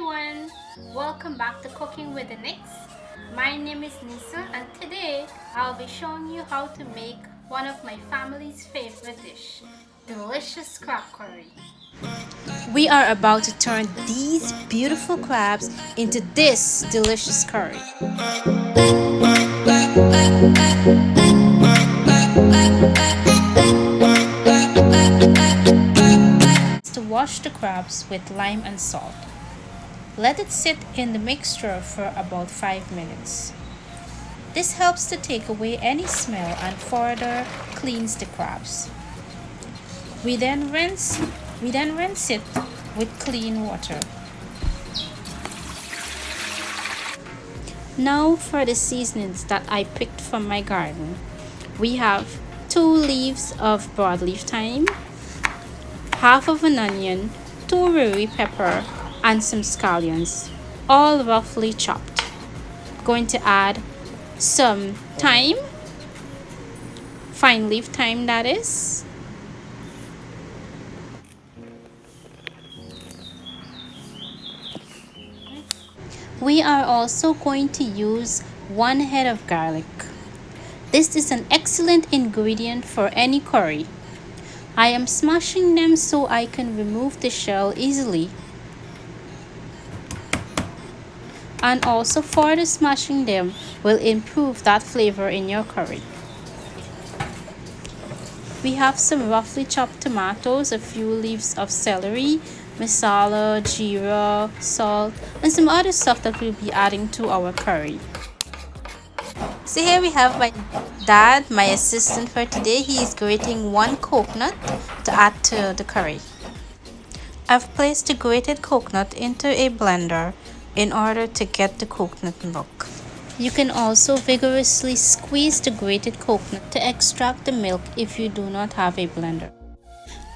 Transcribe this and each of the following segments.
everyone, welcome back to Cooking with the Nix. My name is Nisa and today I'll be showing you how to make one of my family's favorite dish, delicious crab curry. We are about to turn these beautiful crabs into this delicious curry. To wash the crabs with lime and salt. Let it sit in the mixture for about 5 minutes. This helps to take away any smell and further cleans the crabs. We then rinse it with clean water. Now for the seasonings that I picked from my garden. We have 2 leaves of broadleaf thyme, half of an onion, 2 wiri pepper, and some scallions, all roughly chopped. Going to add some thyme, fine leaf thyme that is. We are also going to use 1 head of garlic. This is an excellent ingredient for any curry. I am smashing them so I can remove the shell easily. And also further smashing them will improve that flavor in your curry. We have some roughly chopped tomatoes, a few leaves of celery, masala, Geera, salt, and some other stuff that we'll be adding to our curry. So here we have my dad, my assistant for today. He is grating 1 coconut to add to the curry. I've placed the grated coconut into a blender in order to get the coconut milk. You can also vigorously squeeze the grated coconut to extract the milk if you do not have a blender.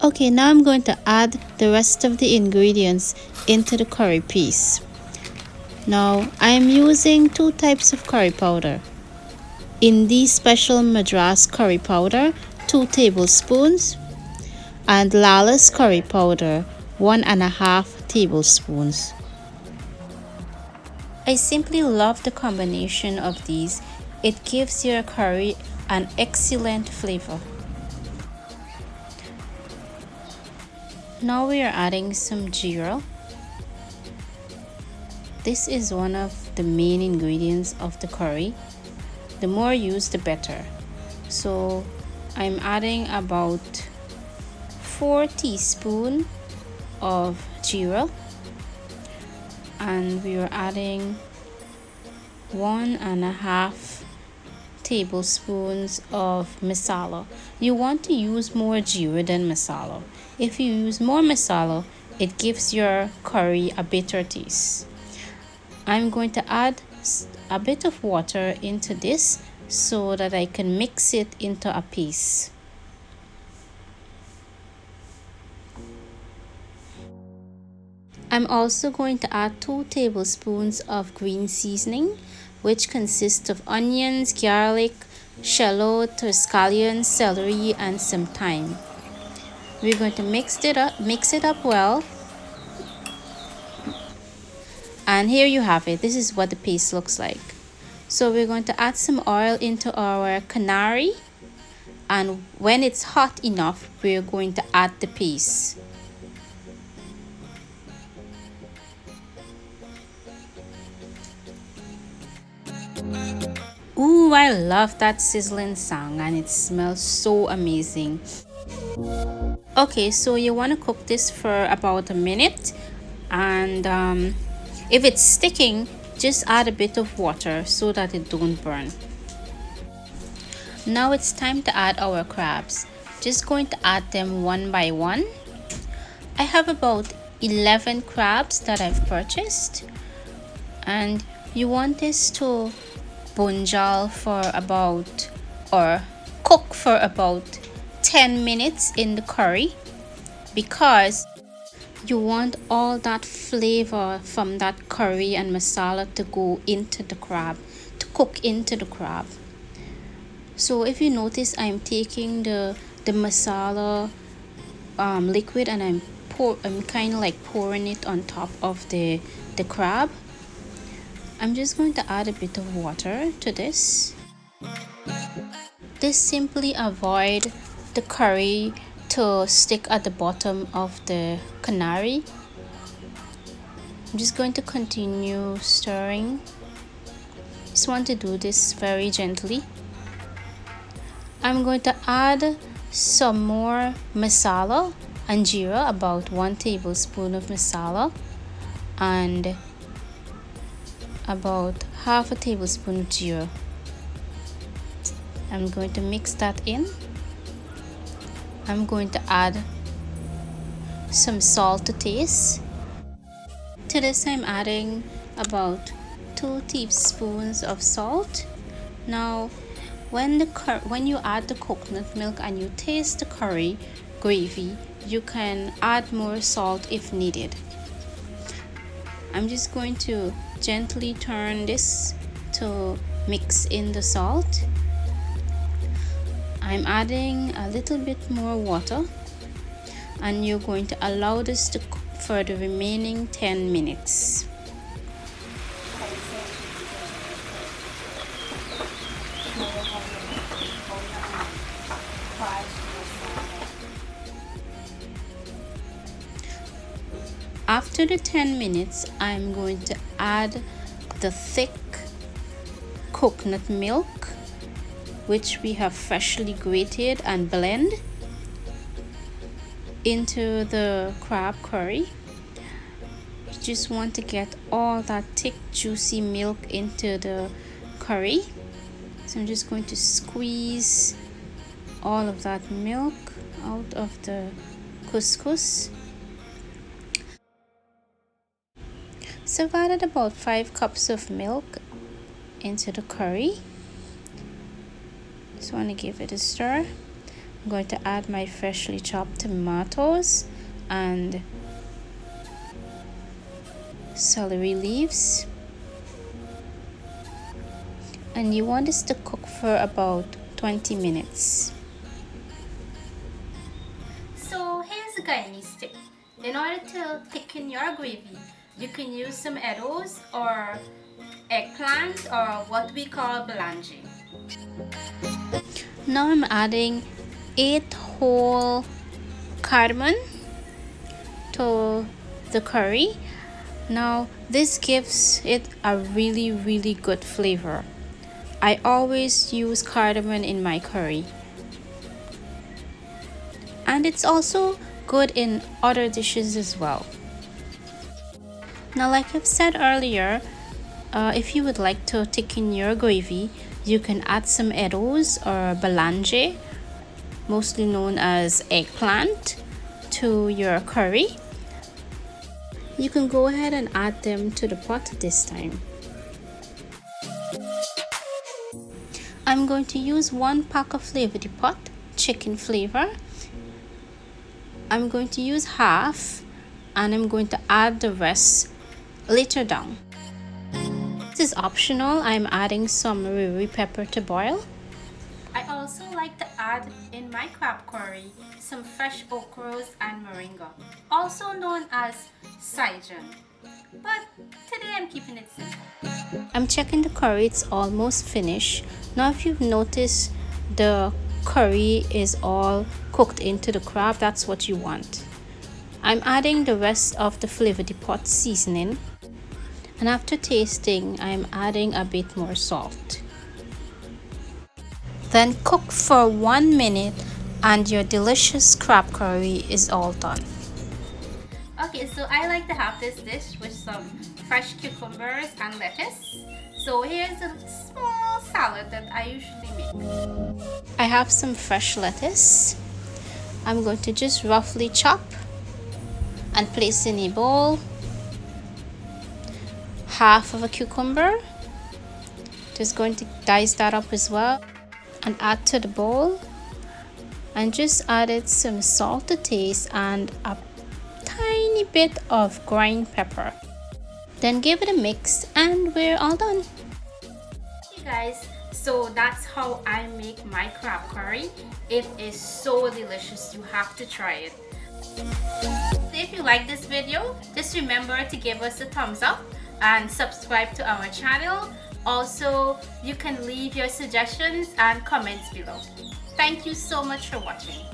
Okay, now I'm going to add the rest of the ingredients into the curry piece. Now I am using 2 types of curry powder. Indi special Madras curry powder, 2 tablespoons, and Lalah's curry powder, 1.5 tablespoons. I simply love the combination of these. It gives your curry an excellent flavor. Now we are adding some Geera. This is one of the main ingredients of the curry. The more used, the better. So I'm adding about 4 teaspoons of Geera. And we are adding 1.5 tablespoons of masala. You want to use more Geera than masala. If you use more masala, it gives your curry a bitter taste. I'm going to add a bit of water into this so that I can mix it into a paste. I'm also going to add 2 tablespoons of green seasoning, which consists of onions, garlic, shallot, scallions, celery, and some thyme. We're going to mix it up well. And here you have it. This is what the paste looks like. So we're going to add some oil into our canary, and when it's hot enough, we're going to add the paste. Ooh, I love that sizzling sound and it smells so amazing. Okay, so you want to cook this for about a minute, and if it's sticking, just add a bit of water so that it don't burn. Now it's time to add our crabs. Just going to add them one by one. I have about 11 crabs that I've purchased, and you want this to bunjal for about, or cook for about 10 minutes in the curry, because you want all that flavor from that curry and masala to go into the crab, to cook into the crab. So if you notice, I'm taking the masala liquid and I'm kind of like pouring it on top of the crab. I'm just going to add a bit of water to this. This simply avoid the curry to stick at the bottom of the canary. I'm just going to continue stirring. Just want to do this very gently. I'm going to add some more masala and Geera, about 1 tablespoon of masala and about half a tablespoon of Geera. I'm going to mix that in. I'm going to add some salt to taste. To this I'm adding about 2 teaspoons of salt. Now when you add the coconut milk and you taste the curry gravy, you can add more salt if needed. I'm just going to gently turn this to mix in the salt. I'm adding a little bit more water and you're going to allow this to cook for the remaining 10 minutes. After the 10 minutes, I'm going to add the thick coconut milk, which we have freshly grated and blend into the crab curry. You just want to get all that thick juicy milk into the curry. So I'm just going to squeeze all of that milk out of the couscous. So I've added about 5 cups of milk into the curry. Just want to give it a stir. I'm going to add my freshly chopped tomatoes and celery leaves. And you want this to cook for about 20 minutes. So here's a Guyanese tip. In order to thicken your gravy, you can use some Eddeos or eggplant or what we call belange. Now I'm adding 8 whole cardamom to the curry. Now this gives it a really good flavor. I always use cardamom in my curry. And it's also good in other dishes as well. Now, like I've said earlier, if you would like to thicken your gravy, you can add some Eddeos or belange, mostly known as eggplant, to your curry. You can go ahead and add them to the pot this time. I'm going to use 1 pack of Flava the pot chicken flavor. I'm going to use half and I'm going to add the rest later down. This is optional. I'm adding some Wiri pepper to boil. I also like to add in my crab curry some fresh Ochros and Maringa, also known as Saipan. But today I'm keeping it simple. I'm checking the curry, it's almost finished. Now if you've noticed the curry is all cooked into the crab, that's what you want. I'm adding the rest of the Flava the pot seasoning. And after tasting, I'm adding a bit more salt. Then cook for 1 minute and your delicious crab curry is all done. Okay, so I like to have this dish with some fresh cucumbers and lettuce. So here's a small salad that I usually make. I have some fresh lettuce. I'm going to just roughly chop and place in a bowl. Half of a cucumber, just going to dice that up as well and add to the bowl, and just added some salt to taste and a tiny bit of ground pepper. Then give it a mix and we're all done. Hey guys, so that's how I make my crab curry. It is so delicious, you have to try it. if you like this video, just remember to give us a thumbs up and subscribe to our channel. Also, you can leave your suggestions and comments below. Thank you so much for watching.